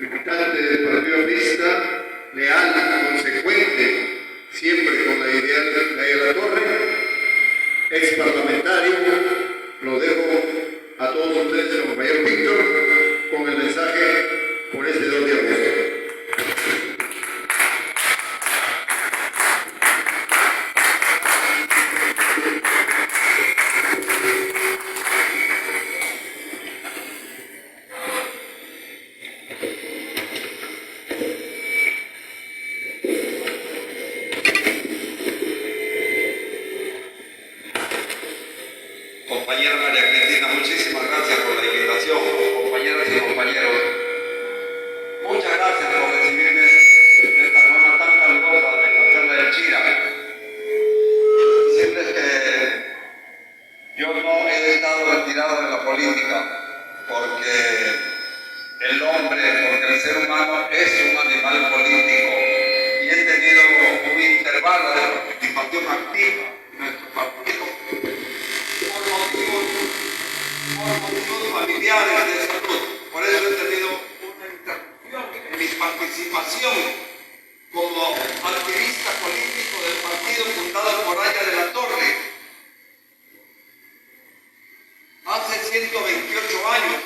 militante del Partido Aprista, leal, consecuente, siempre con la ideal de la Torre, ex parlamentario. Lo dejo a todos ustedes, el compañero Víctor, con el mensaje por este 2 de agosto. Compañera María Cristina, muchísimas gracias por la invitación. Compañeras y compañeros, muchas gracias por recibirme de esta forma tan calurosa de la tierra del Chira. Decirles que yo no he estado retirado de la política porque el ser humano es un animal político y he tenido un intervalo de participación activa en nuestro partido. Por motivos familiares de salud. Por eso he tenido una interrupción en mi participación como activista político del partido fundado por Aya de la Torre. Hace 128 años,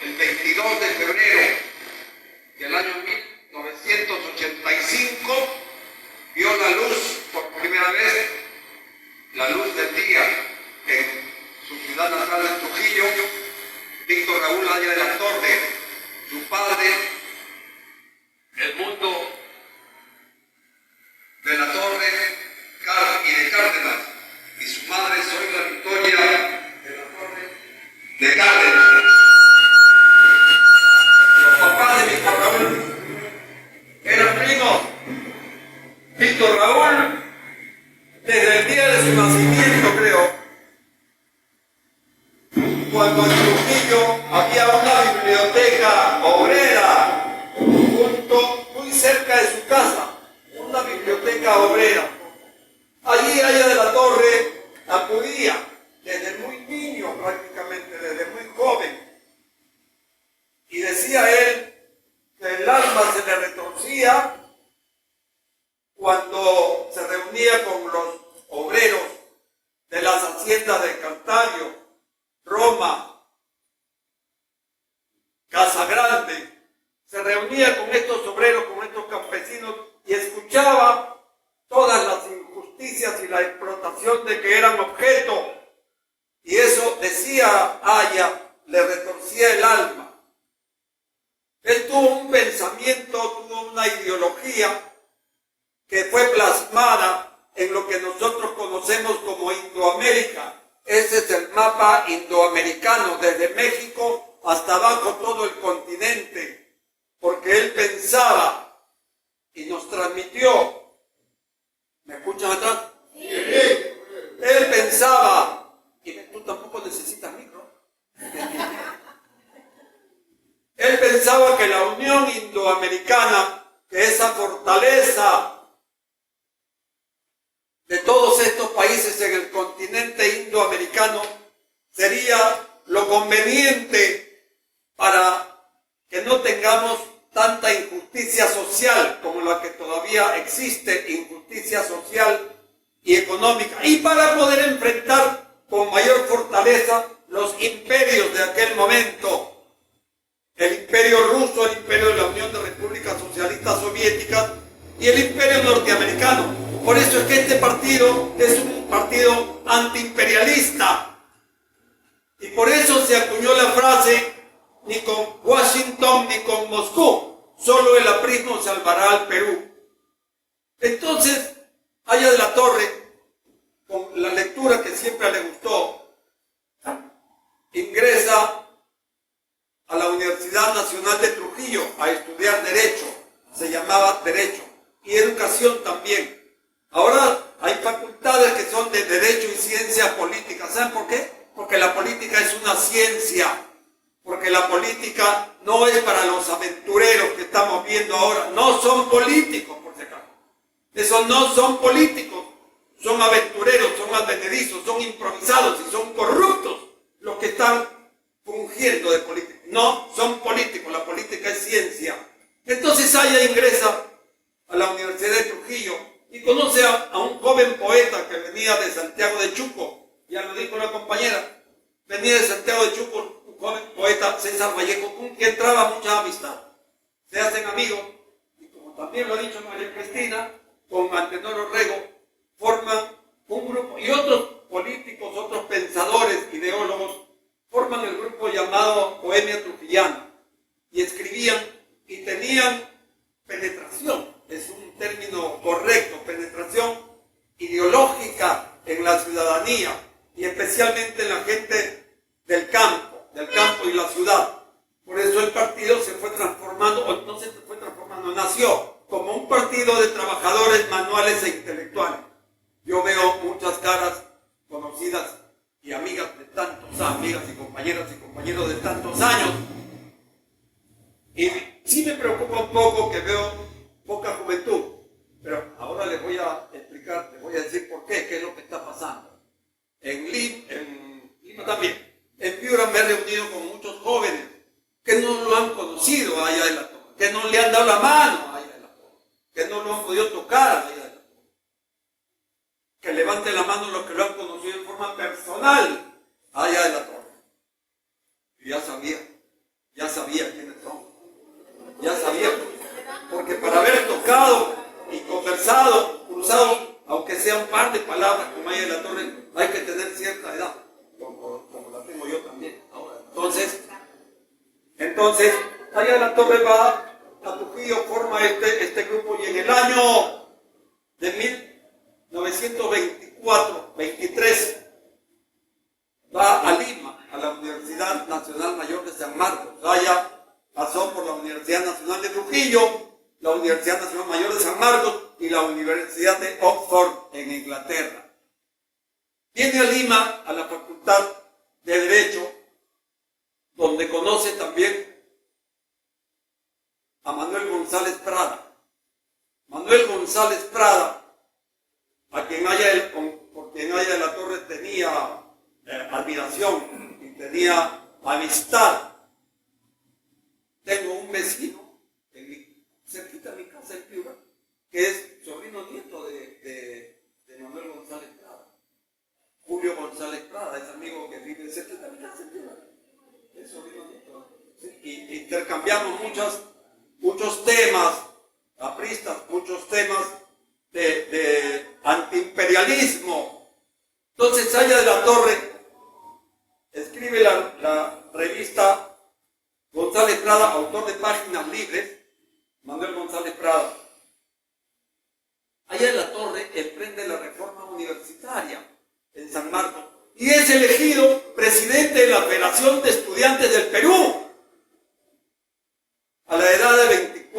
el 22 de febrero del año 1985, vio la luz por primera vez, la luz del día en su ciudad natal de Trujillo, Víctor Raúl Aya de la Torre, su padre, Edmundo de la Torre y de Cárdenas, y su madre, Zoila Victoria de la Torre de Cárdenas. Los papás de Víctor Raúl eran primos. Víctor Raúl, desde el día de su nacimiento, creo, cuando en Trujillo había una biblioteca obrera muy cerca de su casa, una biblioteca obrera. Allí Aya de la Torre acudía desde muy niño, prácticamente desde muy joven, y decía él que el alma se le retorcía cuando se reunía con los obreros de las haciendas de Cartago, Roma, Casa Grande. Se reunía con estos obreros, con estos campesinos, y escuchaba todas las injusticias y la explotación de que eran objeto, y eso, decía Aya, le retorcía el alma. Él tuvo un pensamiento, tuvo una ideología que fue plasmada en lo que nosotros conocemos como Indoamérica. Ese es el mapa indoamericano, desde México hasta abajo todo el continente, porque él pensaba y nos transmitió. ¿Me escuchan atrás? Sí. Él pensaba, y tú tampoco necesitas micro. Él pensaba que la Unión Indoamericana, que esa fortaleza de todos estos países en el continente indoamericano, sería lo conveniente para que no tengamos tanta injusticia social como la que todavía existe, injusticia social y económica, y para poder enfrentar con mayor fortaleza los imperios de aquel momento, el imperio ruso, el imperio de la Unión de Repúblicas Socialistas Soviéticas y el imperio norteamericano. Por eso es que este partido es un partido antiimperialista. Y por eso se acuñó la frase, ni con Washington ni con Moscú, solo el aprismo salvará al Perú. Entonces, Aya de la Torre, con la lectura que siempre le gustó, ingresa a la Universidad Nacional de Trujillo a estudiar Derecho. Se llamaba Derecho. Y Educación también. Ahora hay facultades que son de Derecho y Ciencia Política. ¿Saben por qué? Porque la política es una ciencia. Porque la política no es para los aventureros que estamos viendo ahora. No son políticos, por si acaso. Esos no son políticos. Son aventureros, son advenedizos, son improvisados y son corruptos los que están fungiendo de políticos. No son políticos. La política es ciencia. ella ingresa a la Universidad de Trujillo y conoce a un joven poeta que venía de Santiago de Chuco. Ya lo dijo la compañera, venía de Santiago de Chuco, un joven poeta, César Vallejo, con quien traba mucha amistad. Se hacen amigos y, como también lo ha dicho María Cristina, con Antenor Orrego forman un grupo, y otros políticos, otros pensadores, ideólogos, forman el grupo llamado Bohemia Trujillana, y escribían y tenían penetración, es un término correcto, penetración ideológica en la ciudadanía, y especialmente en la gente del campo y la ciudad. Por eso el partido se fue transformando, o no se fue transformando, nació como un partido de trabajadores manuales e intelectuales. Yo veo muchas caras conocidas y amigas de tantos, amigas y compañeros de tantos años. Y sí me preocupa un poco que veo poca juventud, pero ahora les voy a explicar, les voy a decir por qué es lo que está pasando. En Lima también, en Piura me he reunido con muchos jóvenes que no lo han conocido allá de la Torre, que no le han dado la mano allá de la Torre, que no lo han podido tocar allá de la Torre. Que levanten la mano los que lo han conocido en forma personal allá de la Torre. Y ya sabía quiénes son. Ya sabía, porque para haber tocado y conversado, cruzado, aunque sea un par de palabras como allá de la Torre, hay que tener cierta edad, como la tengo yo también ahora. Entonces, allá de la Torre va a Trujillo, forma este grupo, y en el año de 1923 va a Lima, a la Universidad Nacional Mayor de San Marcos. Allá pasó por la Universidad Nacional de Trujillo, la Universidad Nacional Mayor de San Marcos y la Universidad de Oxford en Inglaterra. Viene a Lima, a la Facultad de Derecho, donde conoce también a Manuel González Prada. Manuel González Prada, por quien Aya de la Torre tenía admiración y tenía amistad. Tengo un vecino cerquita de mi casa en Piura, que es sobrino nieto de Manuel González Prada. Julio González Prada es amigo que vive cerquita de mi casa en Piura. Es sobrino nieto. Sí, y intercambiamos muchos temas apristas, muchos temas de antiimperialismo. Entonces Aya de la Torre escribe la revista González Prada, autor de Páginas Libres, Manuel González Prada. Aya de la Torre emprende la reforma universitaria en San Marcos y es elegido presidente de la Federación de Estudiantes del Perú a la edad de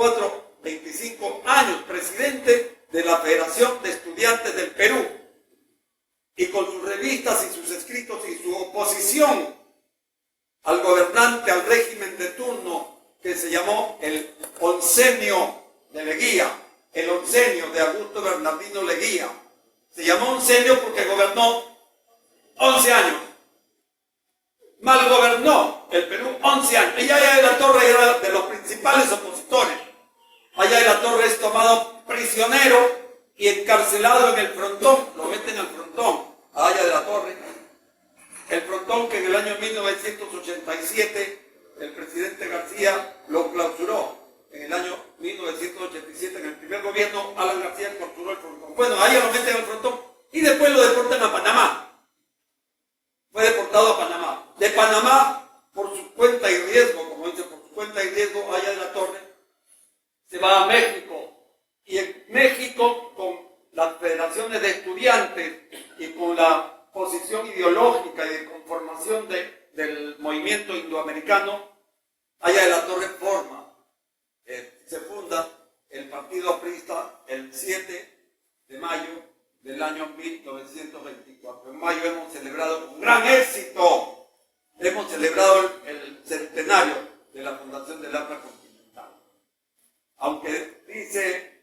25 años, presidente de la Federación de Estudiantes del Perú, y con sus revistas y sus escritos y su oposición al gobernante, al régimen de turno que se llamó el oncenio de Leguía, el oncenio de Augusto Bernardino Leguía. Se llamó oncenio porque gobernó 11 años. Mal gobernó el Perú 11 años. Y Aya de la Torre era de los principales opositores. Aya de la Torre es tomado prisionero y encarcelado en el Frontón. Lo meten al Frontón, a Aya de la Torre. El Frontón que en el año 1987 el presidente García lo clausuró. En el año 1987, en el primer gobierno, Alan García clausuró el Frontón. Bueno, a Aya lo meten al Frontón y después lo deportan a Panamá. Fue deportado a Panamá. De Panamá, por su cuenta y riesgo, como dice, por su cuenta y riesgo, Aya de la Torre se va a México. Y en México, con las federaciones de estudiantes y con la posición ideológica y de conformación del movimiento indoamericano, Aya de la Torre se funda el partido aprista el 7 de mayo del año 1924. En mayo hemos celebrado con gran éxito, hemos celebrado el centenario de la fundación del APRA Continental. Aunque dice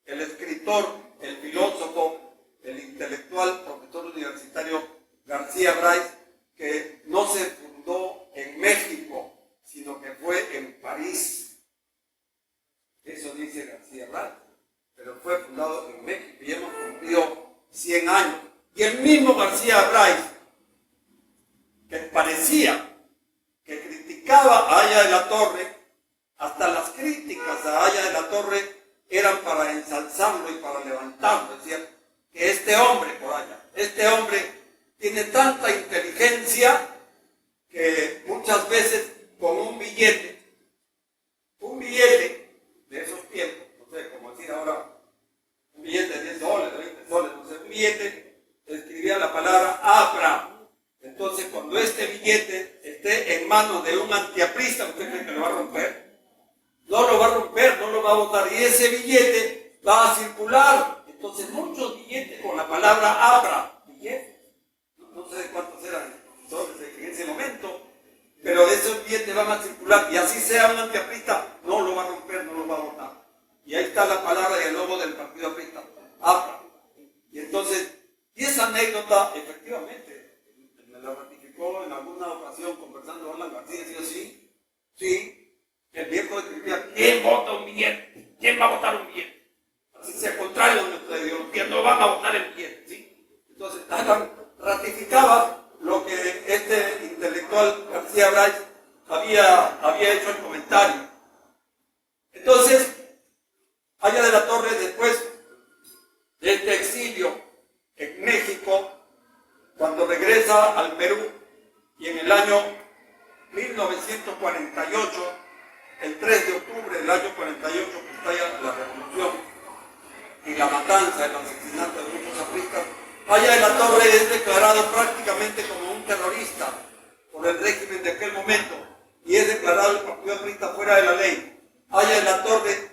el escritor, el filósofo, el intelectual, profesor universitario García Bryce, que no se fundó en México, sino que fue en París. Eso dice criticaba a Haya de la Torre, hasta las críticas a Haya de la Torre eran para ensalzarlo y para levantarlo. Decían que este hombre, por allá, este hombre tiene tanta inteligencia que muchas veces con un billete de esos tiempos, no sé, como decir ahora, un billete de 10 soles, de 20 soles, no sé, un billete escribía la palabra abra. Entonces, cuando este billete esté en manos de un antiaprista, ¿usted cree que lo va a romper? No lo va a romper, no lo va a botar. Y ese billete va a circular. Entonces, muchos billetes con la palabra abra, billetes, no sé de cuántos eran en ese momento, pero esos billetes van a circular. Y así sea un antiaprista, no lo va a romper, no lo va a botar. Y ahí está la palabra y el logo del partido aprista, abra. Y entonces, y esa anécdota, efectivamente, me la ratificó en alguna ocasión conversando con Alan García, decía sí, el viejo escribía, ¿quién vota un billete? ¿Quién va a votar un billete? Así sea contrario a nuestra ideología, no van a votar el billete, ¿sí? Entonces, Alan ratificaba lo que este intelectual García Bryce había hecho el comentario. Entonces, Haya de la Torre, después de este exilio en México, cuando regresa al Perú, y en el año 1948, el 3 de octubre del año 48, que estalla la revolución y la matanza, el asesinato de muchos apristas, Haya de la Torre es declarado prácticamente como un terrorista por el régimen de aquel momento, y es declarado el partido aprista fuera de la ley. Haya de la Torre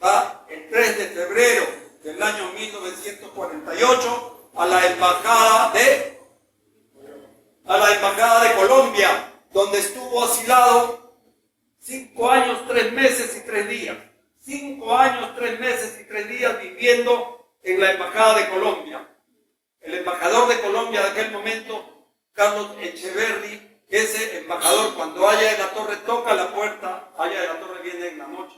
va el 3 de febrero del año 1948 a la embajada de Colombia, donde estuvo asilado 5 años, 3 meses y 3 días. 5 años, 3 meses y 3 días viviendo en la embajada de Colombia. El embajador de Colombia de aquel momento, Carlos Echeverry, ese embajador, cuando Haya de la Torre toca la puerta, Haya de la Torre viene en la noche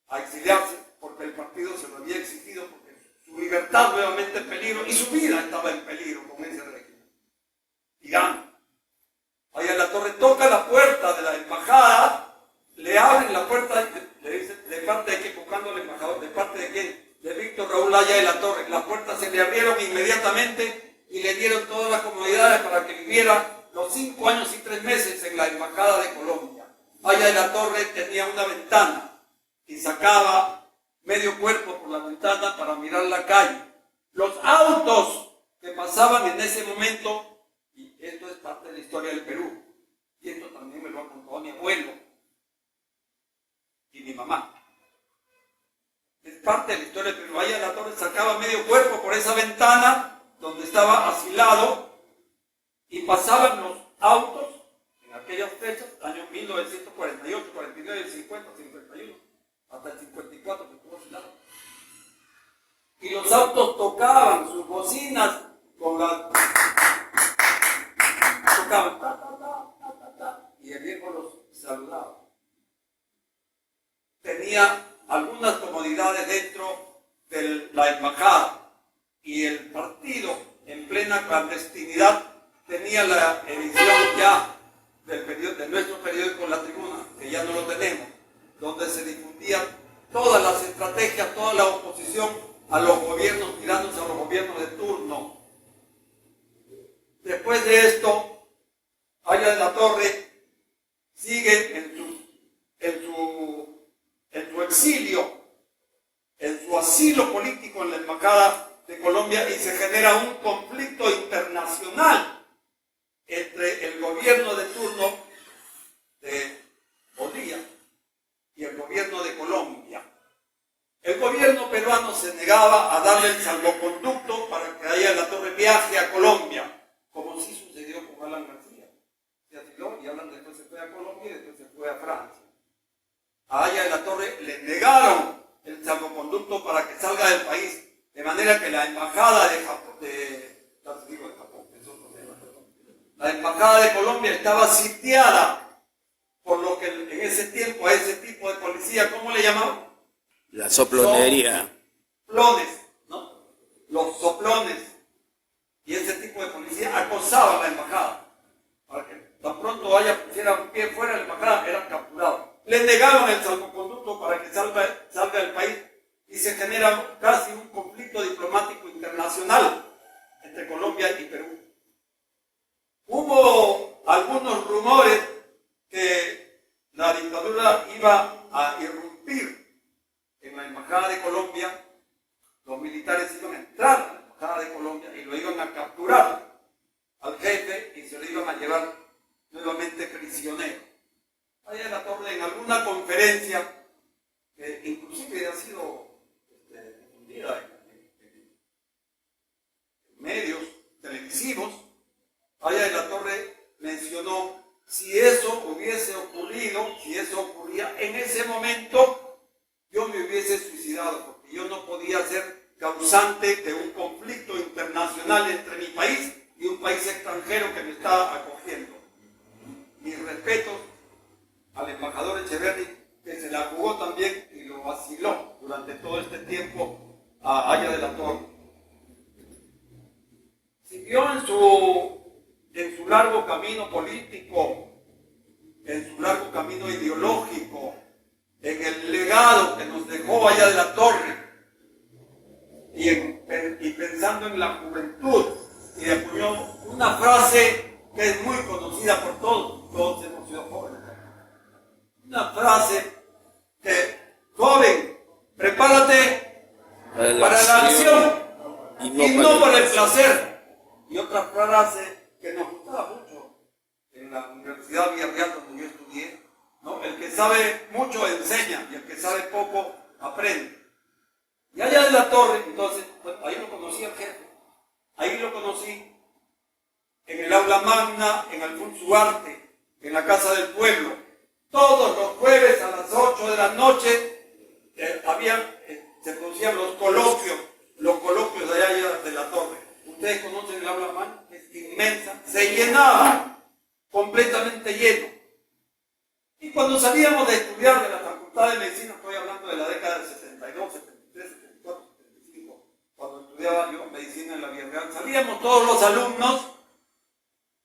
a exiliarse, porque el partido se lo había exigido, porque su libertad nuevamente en peligro, y su vida estaba en peligro con ese régimen tirano. Haya de la Torre toca la puerta de la embajada, le abren la puerta, le dicen, ¿de parte de quién? Buscando al embajador, ¿de parte de quién? De Víctor Raúl Haya de la Torre. Las puertas se le abrieron inmediatamente y le dieron todas las comodidades para que viviera los 5 años y 3 meses en la embajada de Colombia. Haya de la Torre tenía una ventana y sacaba medio cuerpo por la ventana para mirar la calle. Los autos que pasaban en ese momento, y esto es parte de la historia del Perú, y esto también me lo ha contado mi abuelo y mi mamá. Es parte de la historia del Perú. Haya de la Torre sacaba medio cuerpo por esa ventana donde estaba asilado y pasaban los autos en aquellas fechas, años 1948, 49, 50, 51. Hasta el 54 que estuvo asilado. Y los autos tocaban sus bocinas con la... tocaban, y el viejo los saludaba. Tenía algunas comodidades dentro de la embajada, y el partido, en plena clandestinidad, tenía la edición ya de nuestro periódico La Tribuna, que ya no lo tenemos, donde se difundían todas las estrategias, toda la oposición a los gobiernos, tirándose a los gobiernos de turno. Después de esto, Haya de la Torre sigue en su exilio, en su asilo político en la embajada de Colombia, y se genera un conflicto internacional entre el gobierno de turno de Bolivia y el gobierno de Colombia. El gobierno peruano se negaba a darle el salvoconducto para que Haya de la Torre viaje a Colombia, como sí sucedió con Alan García. Se asiló y Alan después se fue a Colombia y después se fue a Francia. A Haya de la Torre le negaron el salvoconducto para que salga del país, de manera que la embajada la embajada de Colombia estaba sitiada, por lo que en ese tiempo a ese tipo de policía, ¿cómo le llamaban? La soplonería. Soplones, ¿no? Los soplones. Y ese tipo de policía acosaba a la embajada tan pronto pusiera un pie fuera de la embajada, eran capturados. Le negaban el salvoconducto para que salga del país y se genera casi un conflicto diplomático internacional entre Colombia y Perú. Hubo algunos rumores que la dictadura iba a irrumpir en la embajada de Colombia, los militares iban a entrar a la embajada de Colombia y lo iban a capturar al jefe y se lo iban a llevar nuevamente prisionero. Allá en la Torre, en alguna conferencia, que inclusive ha sido difundida en medios televisivos, allá en la Torre mencionó: si eso hubiese ocurrido, si eso ocurría en ese momento, yo me hubiese suicidado, porque yo no podía ser causante de un conflicto internacional entre mi país y un país extranjero que me estaba acogiendo. Mis respetos al embajador Echeverri, que se la jugó también y lo vaciló durante todo este tiempo a Haya de la Torre. Siguió en su largo camino político, en su largo camino ideológico, en el legado que nos dejó Haya de la Torre, y pensando en la juventud, y acuñó una frase que es muy conocida por todos hemos sido jóvenes. Una frase que: joven, prepárate para la acción y no para el placer. Y otra frase que nos gustaba mucho en la Universidad Villarreal donde yo estudié, ¿no? El que sabe mucho enseña y el que sabe poco aprende. Y Allá de la Torre, entonces, ahí lo conocí al jefe, ahí lo conocí en el aula magna, en Alfonso Ugarte, en la Casa del Pueblo. Todos los jueves a las 8 de la noche se producían los coloquios de Allá de la Torre. Ustedes conocen el aula magna, es inmensa, se llenaba, completamente lleno. Y cuando salíamos de estudiar de la Facultad de Medicina, estoy hablando de la década del 72, 73, 74, 75, cuando estudiaba yo medicina en la Villarreal, salíamos todos los alumnos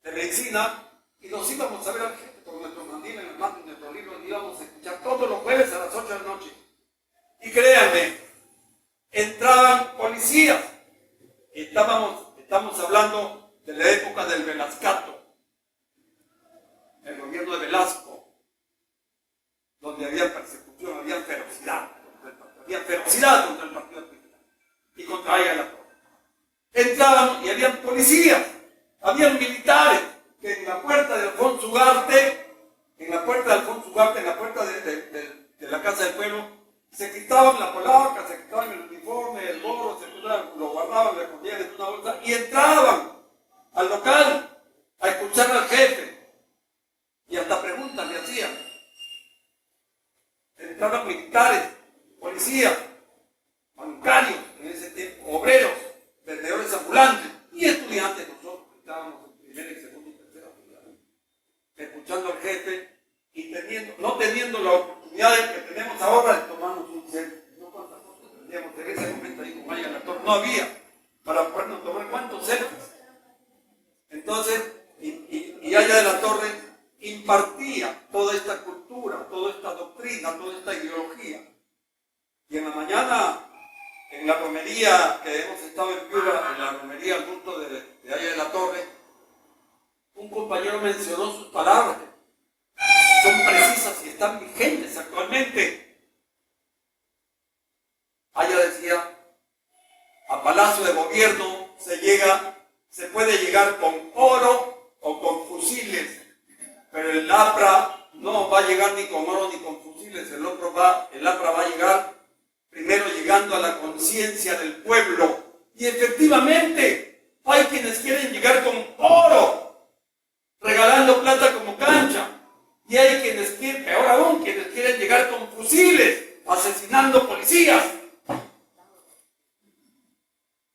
de medicina y nos íbamos a ver al jefe con nuestros mandiles, nuestros libros, íbamos a escuchar todos los jueves a las 8 de la noche. Y créanme, entraban policías. Estamos hablando de la época del Velascato, el gobierno de Velasco, donde había persecución, había ferocidad contra el Partido Cristiano y contra Haya de la Torre. Entraban y habían policías, habían militares que en la puerta de Alfonso Ugarte, en la puerta de la Casa del Pueblo, se quitaban la polaca, se quitaban el uniforme, el gorro, lo guardaban, lo escondían en una bolsa y entraban al local a escuchar al jefe. Y hasta preguntas le hacían. Entraban militares, policías, bancarios en ese tiempo, obreros, vendedores ambulantes y estudiantes. Nosotros estábamos en primera, segunda y tercera fila, escuchando al jefe y no teniendo la oportunidad que tenemos ahora de tomarnos un selfie. No cuántas cosas tendríamos en ese momento ahí con Haya de la Torre, no había para podernos tomar cuántos selfies. Entonces, y Haya de la Torre impartía toda esta cultura, toda esta doctrina, toda esta ideología. Y en la mañana, en la romería que hemos estado en Piura, en la romería al culto de Haya de la Torre, un compañero mencionó sus palabras. Son precisas y están vigentes actualmente. Haya decía: a Palacio de Gobierno se puede llegar con oro o con fusiles, pero el APRA no va a llegar ni con oro ni con fusiles. El APRA va a llegar primero llegando a la conciencia del pueblo. Y efectivamente, hay quienes quieren llegar con oro, regalando plata como cancha. Y hay quienes quieren, peor aún, quienes quieren llegar con fusiles, asesinando policías.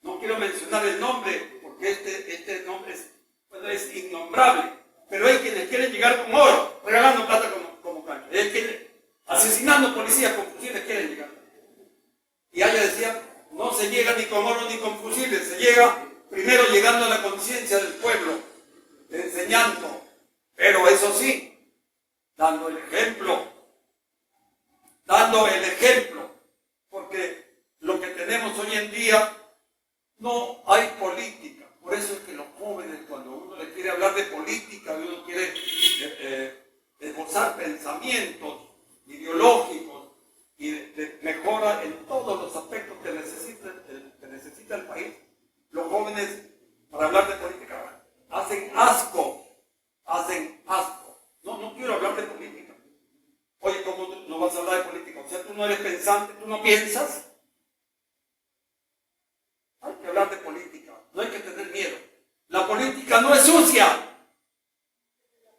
No quiero mencionar el nombre, porque este nombre es innombrable. Pero hay quienes quieren llegar con oro, regalando plata como cancha. Hay quienes, asesinando policías con fusiles, quieren llegar. Y Haya decía: no se llega ni con oro ni con fusiles, se llega primero llegando a la conciencia del pueblo, enseñando, Pero eso sí, dando el ejemplo, porque lo que tenemos hoy en día, no hay política. Por eso es que los jóvenes, cuando uno les quiere hablar de política, uno quiere esbozar pensamientos ideológicos y de mejora en todos los aspectos que necesita el país, los jóvenes, para hablar de política, hacen asco. No quiero hablar de política. Oye, ¿cómo no vas a hablar de política? O sea, tú no eres pensante, tú no piensas. Hay que hablar de política, no hay que tener miedo. La política no es sucia,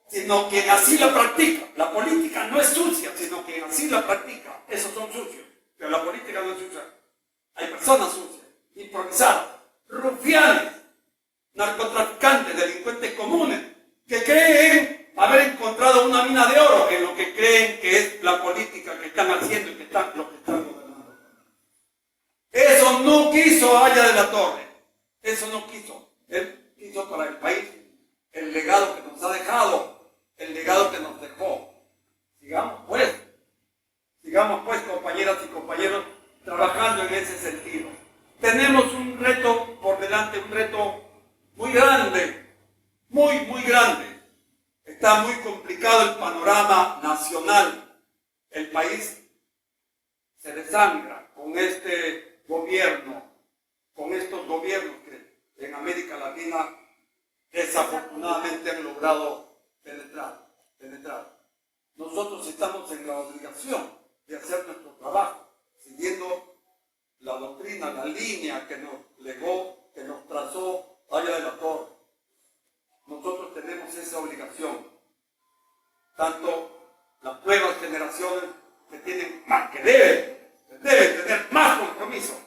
sino quien así la practica. La política no es sucia, sino quien así la practica. Esos son sucios, pero la política no es sucia. Hay personas sucias, improvisadas, rufianes, narcotraficantes, delincuentes comunes, que creen haber encontrado una mina de oro en lo que creen que es la política que están haciendo y lo que están gobernando. Eso no quiso Aya de la Torre, eso no quiso. Él quiso para el país el legado que nos ha dejado, el legado que nos dejó. Sigamos pues, compañeras y compañeros, trabajando en ese sentido. Tenemos un reto por delante, un reto muy grande, muy grande. Está muy complicado el panorama nacional. El país se desangra con este gobierno, con estos gobiernos que en América Latina desafortunadamente han logrado penetrar. Nosotros estamos en la obligación de hacer nuestro trabajo, siguiendo la doctrina, la línea que nos legó, que nos trazó Aya de la Torre. Nosotros tenemos esa obligación. Tanto las nuevas generaciones que tienen más, que deben tener más compromiso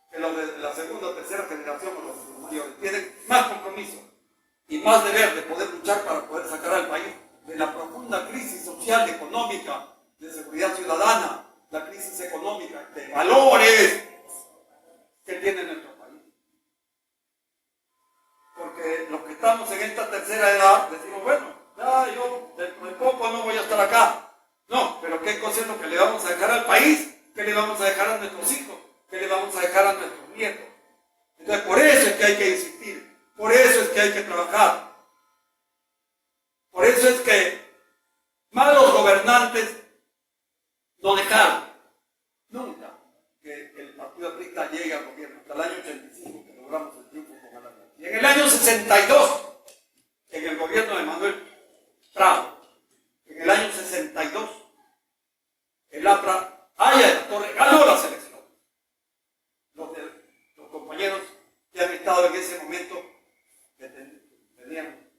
que los de la segunda o tercera generación o los mayores, tienen más compromiso y más deber de poder luchar para poder sacar al país de la profunda crisis social, económica, de seguridad ciudadana, la crisis económica, de valores que tiene nuestro país. Porque los que estamos en esta tercera edad decimos, bueno, ya yo dentro de poco no voy a estar acá. No, pero ¿qué cosa es lo que le vamos a dejar al país? ¿Qué le vamos a dejar a nuestros hijos? ¿Qué le vamos a dejar a nuestros nietos? Entonces, por eso es que hay que insistir, por eso es que hay que trabajar. Por eso es que malos gobernantes no dejaron nunca que el partido aprista llegue al gobierno, hasta el año 85 que logramos el triunfo con Alan. Y en el año 62, en el gobierno de Manuel Prado, en el año 62, el APRA, Aya de la Torre, ganó las elecciones. Los compañeros que han estado en ese momento, que tenían,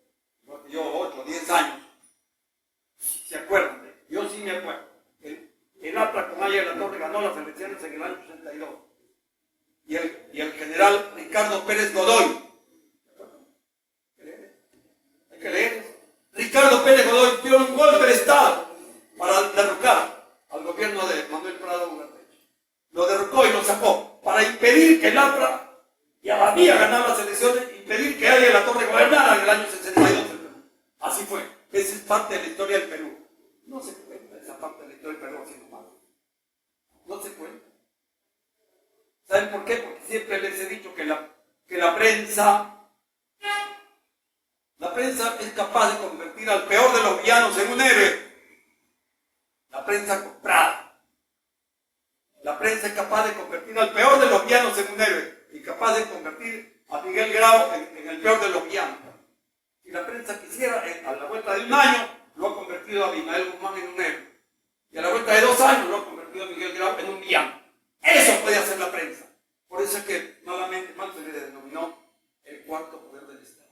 igual que yo, 8 o 10 años, se acuerdan de, yo sí me acuerdo. El APRA con Aya de la Torre ganó las elecciones en el año 82. Y el general Ricardo Pérez Godoy, hay que leer, Ricardo Pérez Godoy dio un golpe de Estado para derrocar al gobierno de Manuel Prado Ugarteche. Lo derrocó y lo sacó para impedir que el APRA ya había ganado las elecciones, impedir que Aya de la Torre gobernara en el año 62. Así fue. Esa es parte de la historia del Perú. No se cuenta esa parte de la historia del Perú haciendo mal. No se cuenta. ¿Saben por qué? Porque siempre les he dicho que la prensa es capaz de convertir al peor de los villanos en un héroe. La prensa comprada. La prensa es capaz de convertir al peor de los villanos en un héroe y capaz de convertir a Miguel Grau en el peor de los villanos. Si la prensa quisiera, a la vuelta de un año, lo ha convertido a Abimael Guzmán en un héroe. Y a la vuelta de 2 años lo ha convertido a Miguel Grau en un villano. Eso puede hacer la prensa. Por eso es que malamente mal se le denominó el cuarto poder del Estado.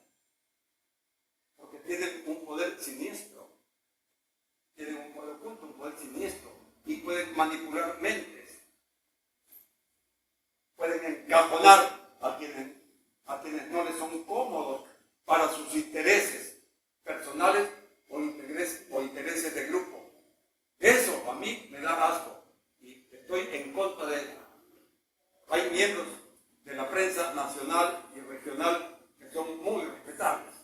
Porque tienen un poder siniestro. Tienen un poder oculto, un poder siniestro. Y pueden manipular mentes. Pueden encajonar a quienes no les son cómodos para sus intereses personales o intereses de grupo. Eso a mí me da asco y estoy en contra de eso. Hay miembros de la prensa nacional y regional que son muy respetables,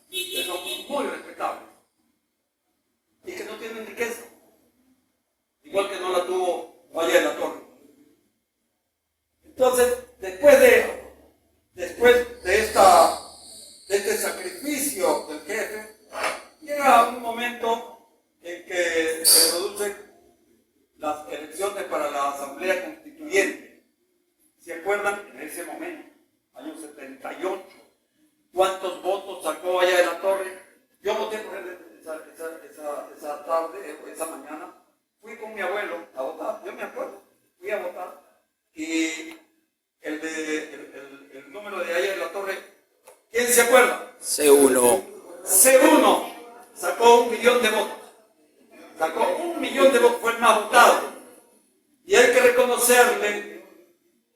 se producen las elecciones para la Asamblea Constituyente. ¿Se acuerdan? En ese momento, año 78, ¿cuántos votos sacó Aya de la Torre? Yo voté por él esa tarde, esa mañana. Fui con mi abuelo a votar, yo me acuerdo, fui a votar. Y el número de Aya de la Torre, ¿quién se acuerda? C1. C1 sacó 1 millón de votos. Sacó 1 millón de votos, fue el más votado. Y hay que reconocerle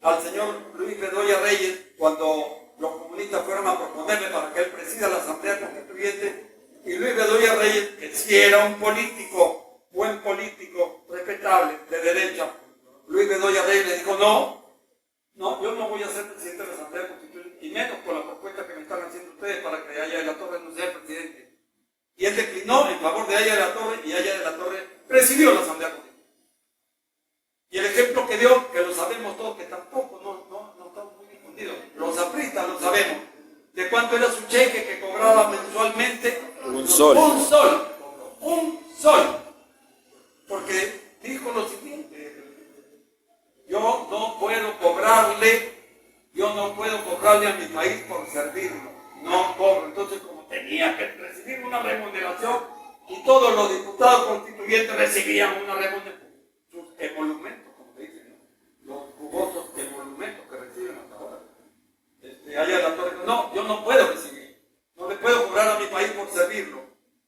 al señor Luis Bedoya Reyes, cuando los comunistas fueron a proponerle para que él presida la Asamblea Constituyente, y Luis Bedoya Reyes, que sí era un político, buen político, respetable, de derecha, Luis Bedoya Reyes le dijo, no, yo no voy a ser presidente de la Asamblea Constituyente, y menos con la propuesta que me están haciendo ustedes para que Aya de la Torre no sea el presidente. Y él declinó en favor de Aya de la Torre, y Aya de la Torre presidió la Asamblea Constituyente. Y el ejemplo que dio, que lo sabemos todos, que tampoco no estamos muy difundidos, los apristas lo sabemos, de cuánto era su cheque que cobraba mensualmente. Un sol. Un sol. Porque dijo lo siguiente, yo no puedo cobrarle a mi país por servirlo, no cobro. Entonces, como tenía que recibir una remuneración, y todos los diputados constituyentes recibían una remuneración, sus emolumentos, como se dicen, ¿no? Los jugosos emolumentos que reciben hasta ahora. Aya de la Torre, no, yo no puedo recibir, no le puedo cobrar a mi país por servirlo,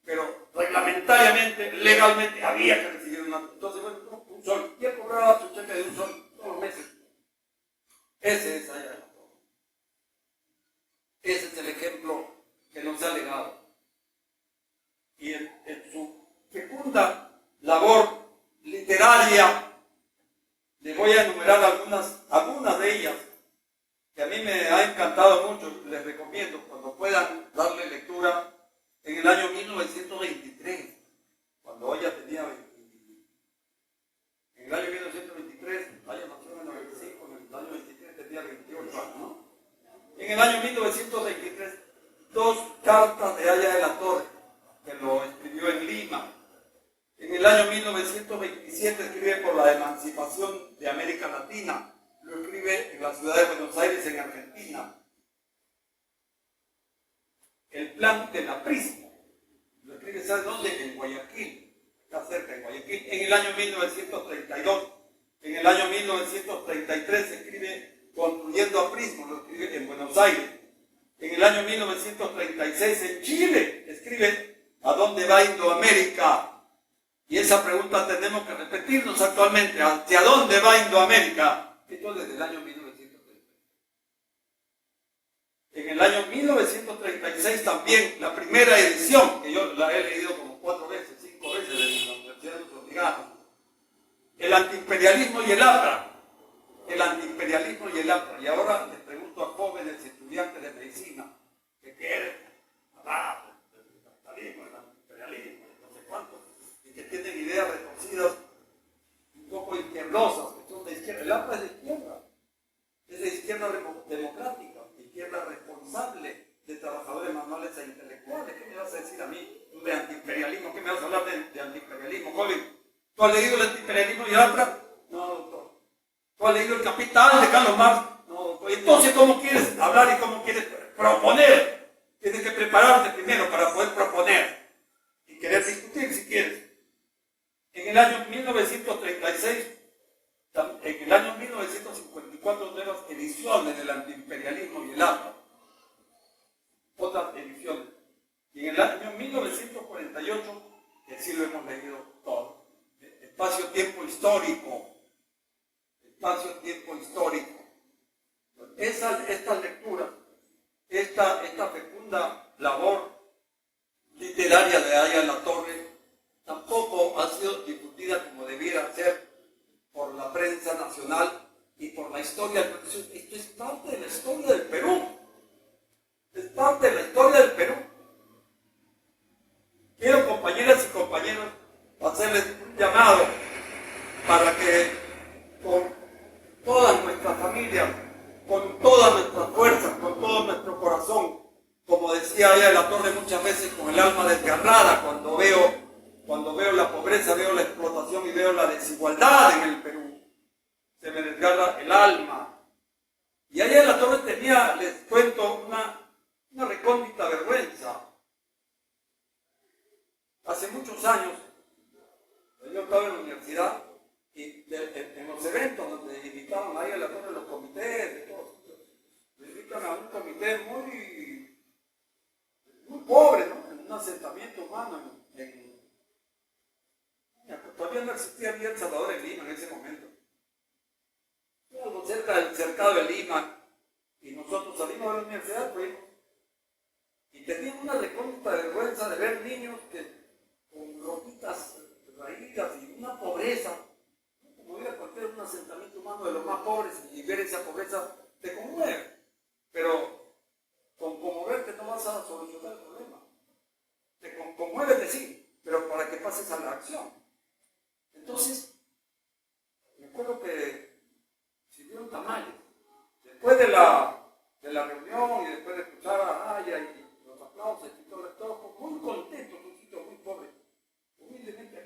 pero reglamentariamente, legalmente, había que recibir una. Entonces, bueno, un sol. Y él cobraba su cheque de un sol todos los meses. Ese es Aya de la Torre. Ese es el ejemplo que nos ha legado. Y en su fecunda labor literaria, le voy a enumerar algunas de ellas, que a mí me ha encantado mucho. Les recomiendo cuando puedan darle lectura. En el año 1923, cuando ella tenía 20, en el año 1923, ella nació en el 95, en el año 23 tenía 28 años, ¿no? En el año 1923, 2 cartas de Aya de la Torre, que lo escribió en Lima. En el año 1927 escribe por la emancipación de América Latina. Lo escribe en la ciudad de Buenos Aires, en Argentina. El plan del aprismo. Lo escribe, ¿sabe dónde? En Guayaquil. Está cerca, en Guayaquil. En el año 1932. En el año 1933 escribe Construyendo Aprismo. Lo escribe en Buenos Aires. En el año 1936 en Chile escribe ¿A dónde va Indoamérica? Y esa pregunta tenemos que repetirnos actualmente. ¿Hacia dónde va Indoamérica? Esto desde el año 1936. En el año 1936 también, la primera edición, que yo la he leído como 4 veces, 5 veces en la Universidad de los Obligados, el antiimperialismo y el APRA. El antiimperialismo y el APRA. Y ahora les pregunto a jóvenes estudiantes de medicina que quieren hablar del capitalismo, del antiimperialismo, no sé cuánto, y que tienen ideas retorcidas, un poco izquierdosas, que son de izquierda. El APRA es de izquierda. Es de izquierda democrática, de izquierda responsable, de trabajadores manuales e intelectuales. ¿Qué me vas a decir a mí de antiimperialismo? ¿Qué me vas a hablar de antiimperialismo, joven? ¿Tú has leído el antiimperialismo y el APRA? No, doctor. ¿Tú has leído el Capital de Carlos Marx? No, doctor. Entonces, ¿cómo quieres hablar y cómo quieres proponer? Tienes que prepararte primero para poder proponer y querer discutir si quieres. En el año 1936, en el año 1954, nuevas ediciones del antiimperialismo y el APRA. Otras ediciones. Y en el año 1948, que sí lo hemos leído todo, espacio-tiempo histórico. Espacio-tiempo histórico. Esta lectura, esta fecunda labor literaria de Aya de la Torre, tampoco ha sido difundida como debiera ser por la prensa nacional y por la historia. Esto es parte de la historia del Perú. Es parte de la historia del Perú. Quiero, compañeras y compañeros, hacerles un llamado para que con toda nuestra familia, con todas nuestras fuerzas, con todo nuestro corazón, como decía Aya de la Torre muchas veces, con el alma desgarrada, cuando veo la pobreza, veo la desigualdad en el Perú. Se me desgarra el alma. Y allá en la torre tenía, les cuento, una recóndita vergüenza. Hace muchos años, yo estaba en la universidad y en los eventos donde invitaban ahí a la torre los comités, le invitan a un comité muy pobre, ¿no? En un asentamiento humano, todavía no existía ni El Salvador en Lima en ese momento. Algo cerca del cercado de Lima, y nosotros salimos de la universidad, fuimos, y tenían una recóndita vergüenza de ver niños con ropitas raídas y una pobreza, como ir a un asentamiento humano de los más pobres y ver esa pobreza te conmueve, pero con conmoverte no vas a solucionar el problema. Conmuévete sí, pero para que pases a la acción. Entonces, me acuerdo que sirvieron tamales. Después de la reunión y después de escuchar a Aya y los aplausos y todos muy contentos, un sitio muy pobre. Humildemente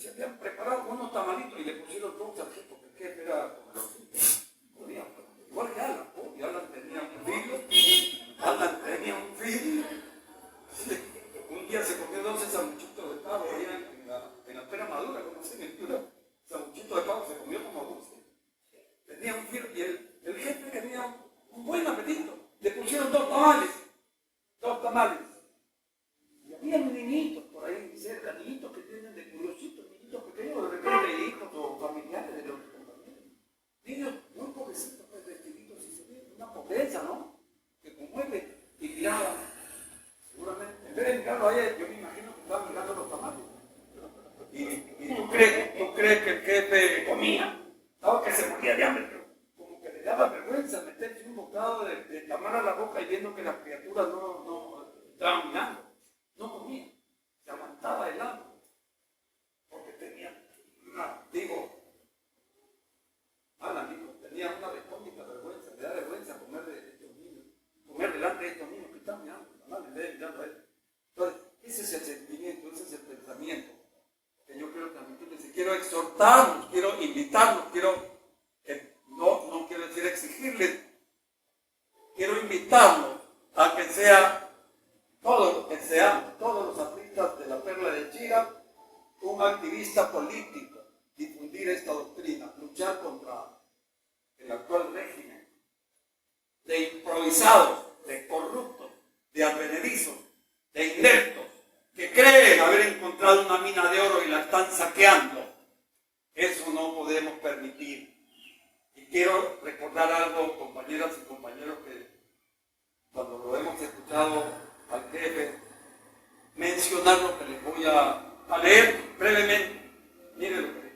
habían preparado unos tamalitos y le pusieron todos al jefe, porque el jefe era como los igual que Alan, y Alan tenía un filho. Un día se comió 12 sanguchitos de pavo allá en la pera madura, como se llama, sanguchitos de pavo se comió como dulce. Tenía un filho y el jefe tenía un buen apetito. Le pusieron dos tamales. Y había niñitos por ahí cerca, niñitos que tienen de curiositos, niñitos pequeños, de repente hijos o familiares de los compañeros. Niños muy pobrecitos, pues vestiditos y se ve una pobreza, ¿no? Que conmueve y miraban. Seguramente, en vez de mirarlo a ella, yo me imagino que estaban mirando los tamales. Y tú crees que el jefe comía, ¿sabes? Que se moría de hambre, pero como que le daba vergüenza meterse un bocado de tamal a la boca y viendo que las criaturas no estaban mirando. No comía, se aguantaba el hambre, porque tenía tenía una recóndita vergüenza, le da vergüenza comer de estos niños, comer delante de estos niños que están mirando, en vez de mirando a él. Entonces, ese es el sentimiento, ese es el pensamiento que yo quiero transmitirles. Y quiero exhortarlos, quiero invitarlos, no quiero decir exigirles, quiero invitarlos a que sea todos los artistas de la Perla de Chira, un activista político, difundir esta doctrina, luchar contra el actual régimen de improvisados, de corruptos, de advenedizos, de ineptos, que creen haber encontrado una mina de oro y la están saqueando. Eso no podemos permitir. Y quiero recordar algo, compañeras y compañeros, que cuando lo hemos escuchado al jefe mencionar lo que les voy a leer brevemente. Miren lo que dijo.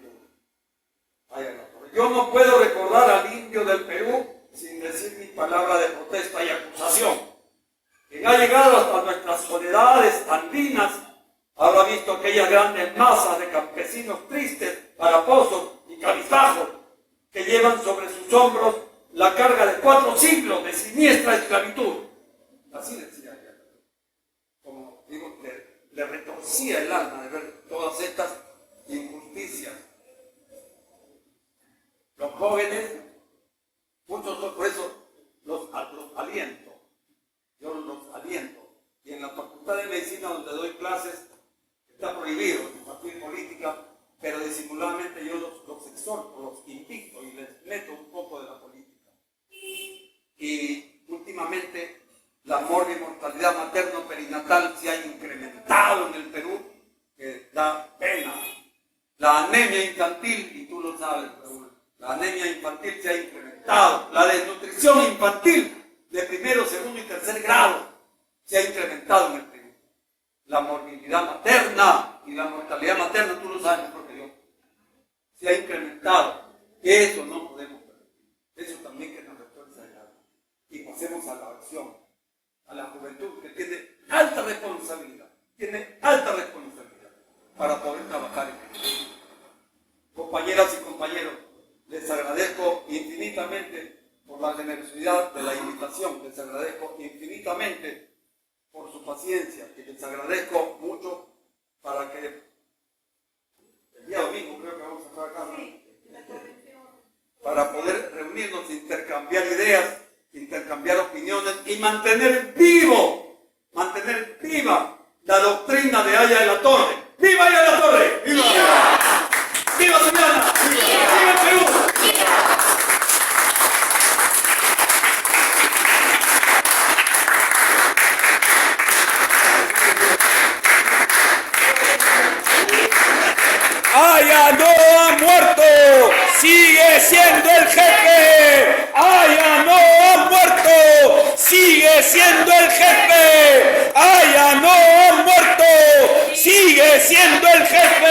Yo no puedo recordar al indio del Perú sin decir mi palabra de protesta y acusación. Quien ha llegado hasta nuestras soledades andinas habrá visto aquellas grandes masas de campesinos tristes, haraposos y cabizbajos que llevan sobre sus hombros la carga de 4 siglos de siniestra esclavitud. Así decía ella. Como digo, le retorcía el alma de ver todas estas injusticias. Los jóvenes, muchos por eso los aliento. Yo los aliento. Y en la Facultad de Medicina, donde doy clases, está prohibido compartir política, pero disimuladamente yo los exhorto, los invito y les meto un poco de la política. Y últimamente la mortalidad materno-perinatal se ha incrementado en el Perú, que da pena. La anemia infantil, y tú lo sabes, Raúl, la anemia infantil se ha incrementado. La desnutrición infantil de primero, segundo y tercer grado se ha incrementado en el Perú. La morbilidad materna y la mortalidad materna, tú lo sabes mejor que yo, se ha incrementado. Eso no podemos permitir. Eso también que nos refuerza el alma. Y pasemos a la acción, a la juventud, que tiene alta responsabilidad para poder trabajar en esto. Compañeras y compañeros, les agradezco infinitamente por la generosidad de la invitación, les agradezco infinitamente por su paciencia y les agradezco mucho para que el día domingo creo que vamos a para poder reunirnos, intercambiar ideas, intercambiar opiniones y mantener viva la doctrina de Haya de la Torre. ¡Viva Haya de la Torre! ¡Viva! ¡Viva Sullana! ¡Viva el Perú! Haya no ha muerto, sigue siendo el jefe. Haya no ha muerto, sigue siendo el jefe. Haya no ha muerto, sigue siendo el jefe.